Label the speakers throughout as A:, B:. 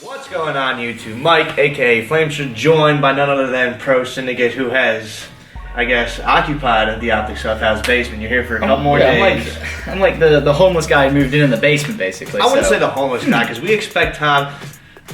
A: What's going on, YouTube? Mike, aka Flamester, joined by none other than Pro Syndicate, who has, I guess, occupied the Optic House basement. You're here for a couple more days.
B: I'm like the homeless guy who moved in the basement, basically.
A: I wouldn't say the homeless guy, because we expect Tom.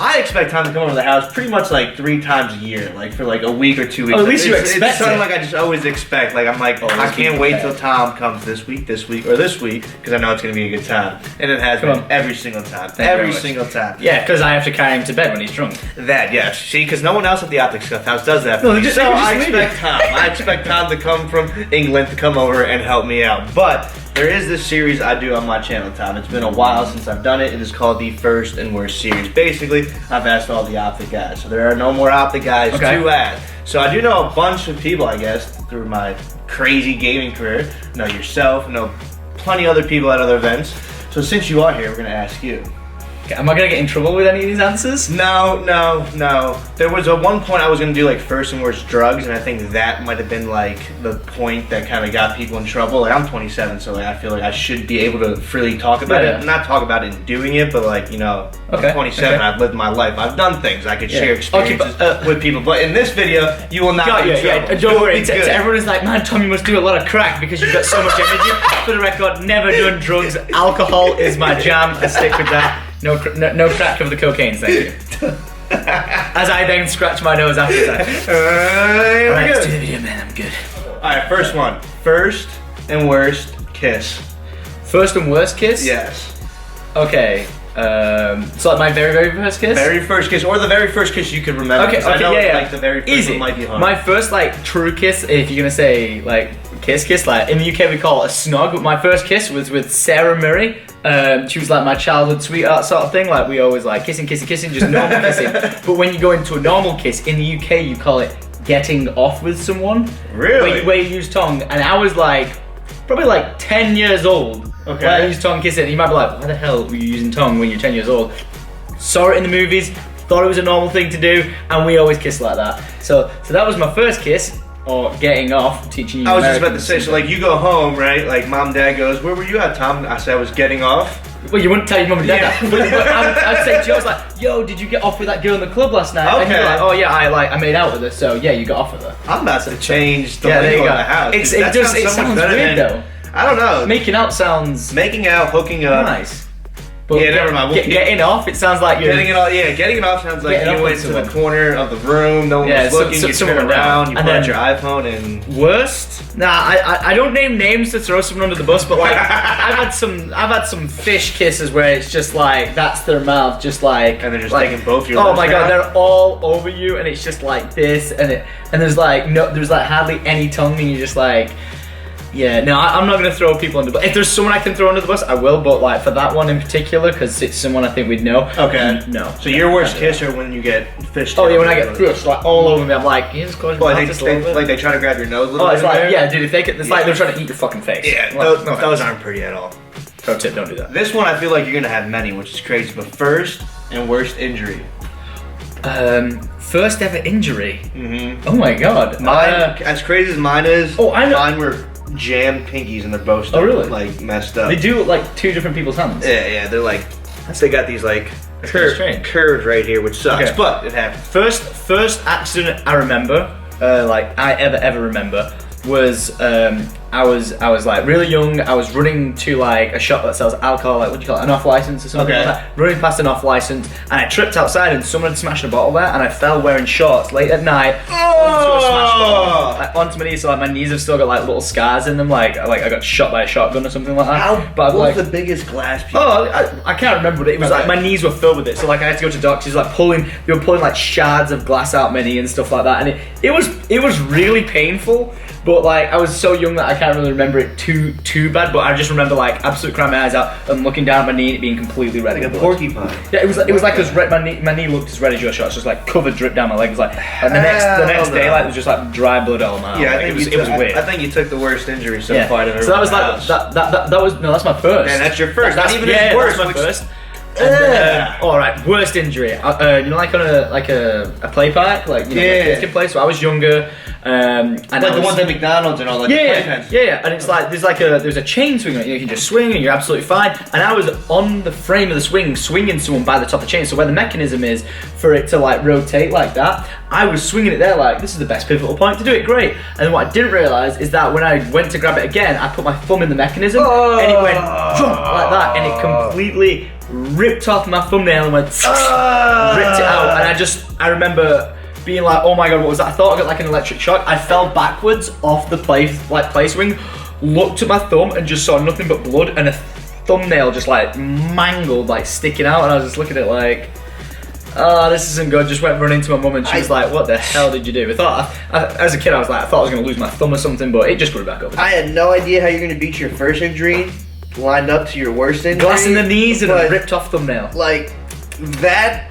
A: I expect Tom to come over to the house pretty much like 3 times a year, like for like a week or 2 weeks.
B: Oh, at least you expect
A: It's something like I just always expect. Like I'm like, I can't wait till Tom comes this week, or this week, because I know it's going to be a good time. And it has been every single time. Every single time.
B: Yeah, because I have to carry him to bed when he's drunk.
A: That, yes. See, because no one else at the Optic House does that.
B: No,
A: So I expect Tom. I expect Tom to come from England to come over and help me out. But there is this series I do on my channel, Tom. It's been a while since I've done it. It is called the First and Worst series. Basically, I've asked all the Optic guys. So there are no more Optic guys to ask. So I do know a bunch of people, I guess, through my crazy gaming career. Know yourself, know plenty of other people at other events. So since you are here, we're going to ask you.
B: Am I going to get in trouble with any of these answers?
A: No. There was one point I was going to do like first and worst drugs, and I think that might have been like the point that kind of got people in trouble. Like I'm 27, so like I feel like I should be able to freely talk about it. Not talk about it in doing it, but like, you know, I'm 27, I've lived my life. I've done things. I could share experiences with people. But in this video, you will not be in trouble.
B: Don't worry. Everyone is like, man, Tom, you must do a lot of crack because you've got so much energy. For the record, never done drugs. Alcohol is my jam. I stick with that. No crack of the cocaine, thank you. As I then scratch my nose after that. Alright, let's do the video, man. I'm good.
A: Alright, first one. First and worst kiss.
B: First and worst kiss?
A: Yes.
B: Okay. So like my very first kiss?
A: Very first kiss, or the very first kiss you could remember.
B: Okay,
A: I know
B: yeah.
A: Like the very first one might be hard.
B: My first like true kiss, if you're gonna say like kiss, like in the UK we call it a snog, but my first kiss was with Sarah Murray. She was like my childhood sweetheart sort of thing. Like we always like kissing, just normal kissing. But when you go into a normal kiss, in the UK you call it getting off with someone.
A: Really?
B: Where you use tongue, and I was like, probably like 10 years old.
A: Okay.
B: When I used tongue kissing, you might be like, why the hell were you using tongue when you're 10 years old? Saw it in the movies, thought it was a normal thing to do, and we always kiss like that. So that was my first kiss, or getting off, teaching you
A: I was just about to say, so like you go home, right? Like mom and dad goes, where were you at, Tom? I said I was getting off.
B: Well, you wouldn't tell your mum and dad that. But I'd say to you, I was like, yo, did you get off with that girl in the club last night?
A: Okay.
B: And you're like, oh yeah, I made out with her, so yeah, you got off with her.
A: I'm about to change the lingo in the house.
B: It sounds weird though.
A: I don't know.
B: Making out sounds...
A: Making out, hooking up.
B: Nice. But
A: yeah, never mind.
B: Getting off, it sounds like you're...
A: Getting it off sounds like you went to the corner of the room, no one was looking, you turn around, you pull out your iPhone and...
B: Worst? Nah, I don't name names to throw someone under the bus, but like, I've had some fish kisses where it's just like, that's their mouth, just like...
A: And they're just taking both your
B: lips. Oh my
A: god,
B: they're all over you, and it's just like this, and there's like, there's like hardly any tongue, and you're just like... Yeah, no, I'm not going to throw people under the bus. If there's someone I can throw under the bus, I will, but like for that one in particular, because it's someone I think we'd know.
A: Okay.
B: No.
A: So your worst kiss or when you get fished?
B: Oh yeah, when I get fished, like all over me, I'm like, you just close your mouth just a little bit.
A: Like they try to grab your nose a little
B: bit. Oh, it's like,
A: there?
B: yeah, dude, if they get, it's like they're trying to eat your fucking face.
A: Yeah,
B: well,
A: those aren't pretty at all.
B: Pro tip, don't do that.
A: This one I feel like you're going to have many, which is crazy, but first and worst injury.
B: First ever injury?
A: Mm-hmm.
B: Oh my god.
A: Mine, as crazy as mine is,
B: I know.
A: Mine were jammed pinkies and they're both still,
B: really?
A: like messed up.
B: They do look like 2 different people's hands.
A: Yeah, they're like, they got these like curves right here, which sucks, but it happens.
B: First accident I remember, like I ever remember, was I was like really young. I was running to like a shop that sells alcohol, like what do you call it, an off license or something like that. Running past an off license, and I tripped outside, and someone had smashed a bottle there, and I fell wearing shorts late at night onto a smashed bottle, like onto my knees. So like my knees have still got like little scars in them, like I got shot by a shotgun or something like that.
A: What was the biggest glass piece?
B: Oh, I can't remember, but it was like my knees were filled with it. So like I had to go to doctors, like they were pulling like shards of glass out my knee and stuff like that, and it was really painful. But like I was so young that I can't really remember it too bad. But I just remember like absolutely crying my eyes out and looking down at my knee and it being completely red.
A: Like a porcupine.
B: Yeah, it was like as red. My knee looked as red as your shot. It's just like covered drip down my leg. It was like and the next day like it was just like dry blood all my.
A: Yeah,
B: like, it was weird.
A: I think you took the worst injury so far.
B: So that was like that was that's my first.
A: Man, that's your first.
B: That's
A: not even his worst.
B: That's my first. All right, worst injury. You know, like on a play park, like you know, like kids can play. So I was younger. And
A: Like the ones at McDonald's and all, like the playpens.
B: yeah. And it's like there's a chain swing on it. You can just swing and you're absolutely fine. And I was on the frame of the swing, swinging someone by the top of the chain. So where the mechanism is for it to like rotate like that, I was swinging it there like this is the best pivotal point to do it. Great. And then what I didn't realize is that when I went to grab it again, I put my thumb in the mechanism and it went jump like that, and it completely ripped off my thumbnail and went ripped it out. And I remember being like, oh my god, what was that? I thought I got like an electric shock. I fell backwards off the play swing, looked at my thumb and just saw nothing but blood and a thumbnail just like mangled, like sticking out. And I was just looking at it like, oh, this isn't good. Just went running to my mum and she was like, what the hell did you do? I thought, as a kid, I was like, I thought I was going to lose my thumb or something, but it just grew back over.
A: I had no idea how you're going to beat your first injury lined up to your worst injury.
B: Glass in the knees and a ripped off thumbnail.
A: Like, that,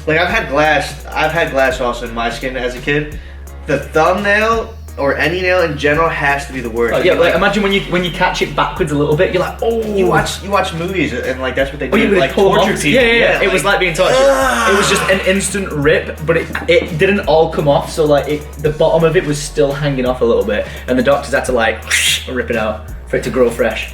A: like I've had glass also in my skin as a kid. The thumbnail or any nail in general has to be the worst.
B: Oh, yeah, like imagine when you catch it backwards a little bit, you're like, oh.
A: You watch movies and like that's what they do.
B: You
A: like torture people.
B: Yeah. It was like being tortured. It was just an instant rip, but it didn't all come off. So like the bottom of it was still hanging off a little bit, and the doctors had to like rip it out for it to grow fresh.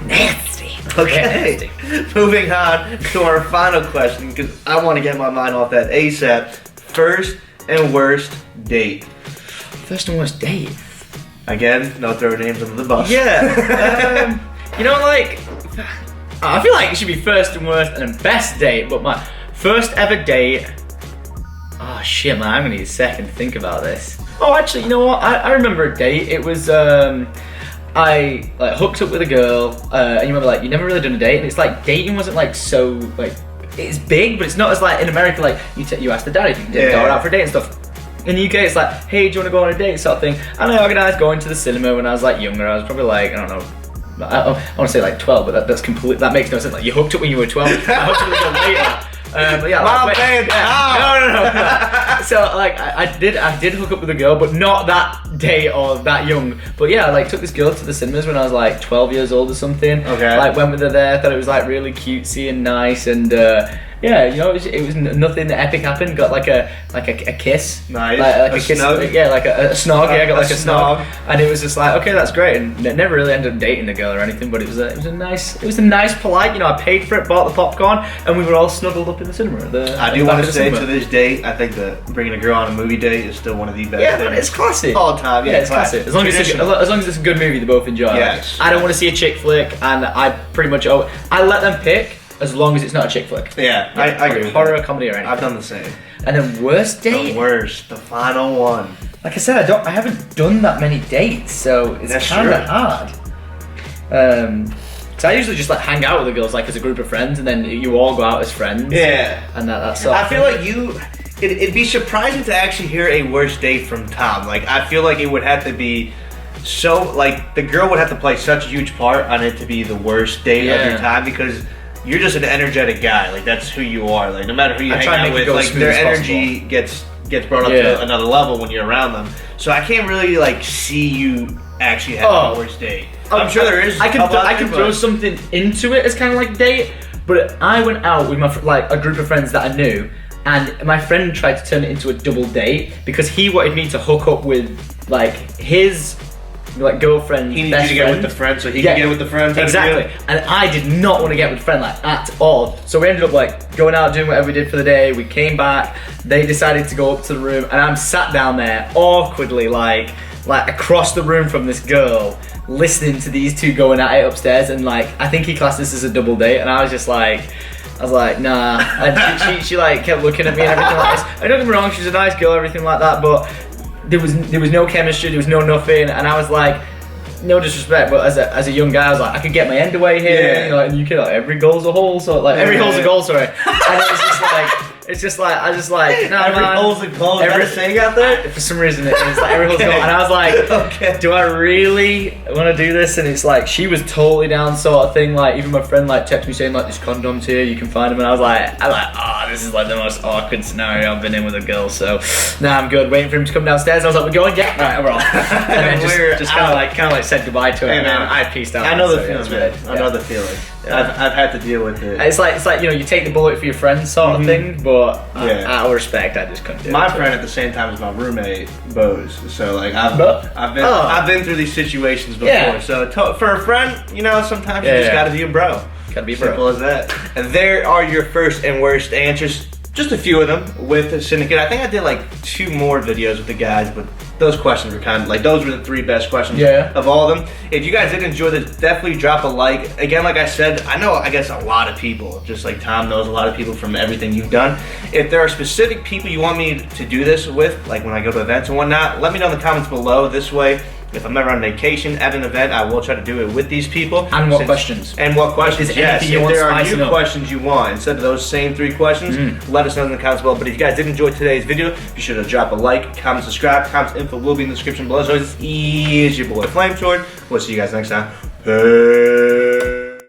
B: Nasty.
A: Okay. Moving on to our final question because I want to get my mind off that ASAP. First and worst date.
B: First and worst date.
A: Again, no throw names under the bus.
B: Yeah. You know, like, I feel like it should be first and worst and then best date, but my first ever date. Oh shit, man, I'm gonna need a second to think about this. Oh, actually, you know what? I remember a date. It was I like hooked up with a girl, and you remember like you never really done a date, and it's like dating wasn't like so like it's big, but it's not as like in America like you ask the dad if you can go out for a date and stuff. In the UK, it's like, hey, do you want to go on a date sort of thing? And I organised going to the cinema when I was like younger. I was probably like, I don't know, I want to say like 12, but that's complete. That makes no sense. Like you hooked up when you were 12. I hooked up with a girl later. But yeah, no. So like I did hook up with a girl, but not that day or that young. But yeah, I like took this girl to the cinemas when I was like 12 years old or something. Okay. Like went with her there, thought it was like really cutesy and nice, and yeah, you know, it was nothing epic happened. Got like a kiss,
A: nice,
B: like
A: a
B: kiss,
A: snog?
B: yeah, like a snog. Yeah, I got like a snog, and it was just like, okay, that's great. And never really ended up dating the girl or anything, but it was a nice, polite. You know, I paid for it, bought the popcorn, and we were all snuggled up in the cinema.
A: I do want to say to this day, I think that bringing a girl on a movie date is still one of the best.
B: Yeah, it's classic
A: all time.
B: Yeah, it's classic. As long as it's a good movie, they both enjoy.
A: Yes.
B: I don't want to see a chick flick, and I pretty much I let them pick. As long as it's not a chick flick.
A: Yeah, I agree.
B: Horror, comedy, or anything.
A: I've done the same.
B: And then worst date?
A: The final one.
B: Like I said, I haven't done that many dates, so it's kind of hard. So I usually just like hang out with the girls like as a group of friends, and then you all go out as friends.
A: Yeah.
B: And that's sort of
A: I feel like it'd be surprising to actually hear a worst date from Tom. Like I feel like it would have to be so like the girl would have to play such a huge part on it to be the worst date of your time, because you're just an energetic guy. Like that's who you are. Like no matter who you hang out with, like their energy gets brought up to another level when you're around them. So I can't really like see you actually have a worst date. I'm sure there is.
B: I can throw something into it as kind of like date, but I went out with a group of friends that I knew, and my friend tried to turn it into a double date because he wanted me to hook up with like his like girlfriend.
A: He needed you to get with the friend so he could get with the friend.
B: Exactly. And I did not want to get with the friend like at all. So we ended up like going out, doing whatever we did for the day. We came back. They decided to go up to the room, and I'm sat down there awkwardly like across the room from this girl, listening to these two going at it upstairs. And like I think he classed this as a double date, and I was like, nah. And she like kept looking at me and everything like this. And don't get me wrong, she's a nice girl, everything like that, but there was no chemistry, there was no nothing, and I was like, no disrespect, but as a young guy, I was like, I could get my end away here, you know, and you can like every goal's a hole, so like every hole's a goal, sorry. And it's just like I was like, nah,
A: every
B: man,
A: hole's a goal. Is that a saying out there?
B: For some reason, it's like every hole's a goal, and I was like, do I really want to do this? And it's like she was totally down, sort of thing. Like even my friend like texted me saying like, there's condoms here, you can find them, and I was like, this is like the most awkward scenario I've been in with a girl. So nah, I'm good. Waiting for him to come downstairs. I was like, we're going, yeah, right, we're off. And then just kind of like said goodbye to him, and I peaced out.
A: I know the feeling, man. I know the feeling. I've had to deal with it.
B: It's like you know, you take the bullet for your friends sort of thing, but
A: Yeah.
B: out of respect, I just couldn't do it.
A: My friend at the same time is my roommate, Bose. So like
B: But-
A: I've been through these situations before.
B: Yeah.
A: So for a friend, you know, sometimes you
B: Yeah,
A: just
B: yeah.
A: gotta be a bro.
B: Gotta be a
A: Simple
B: bro.
A: as that. And there are your first and worst answers. Just a few of them with the Syndicate. I think I did like 2 more videos with the guys, but those questions were kind of like, those were the 3 best questions of all of them. If you guys did enjoy this, definitely drop a like. Again, like I said, I guess a lot of people, just like Tom knows a lot of people from everything you've done. If there are specific people you want me to do this with, like when I go to events and whatnot, let me know in the comments below. This way, if I'm ever on vacation at an event, I will try to do it with these people.
B: And what questions?
A: And what questions?
B: If there's
A: Yes.
B: anything you
A: If
B: want
A: there are
B: spicing
A: new
B: up.
A: questions you want, instead of those same 3 questions, let us know in the comments below. But if you guys did enjoy today's video, be sure to drop a like, comment, subscribe. Comments info will be in the description below. As always, it's your boy Flame Sword. We'll see you guys next time. Peace.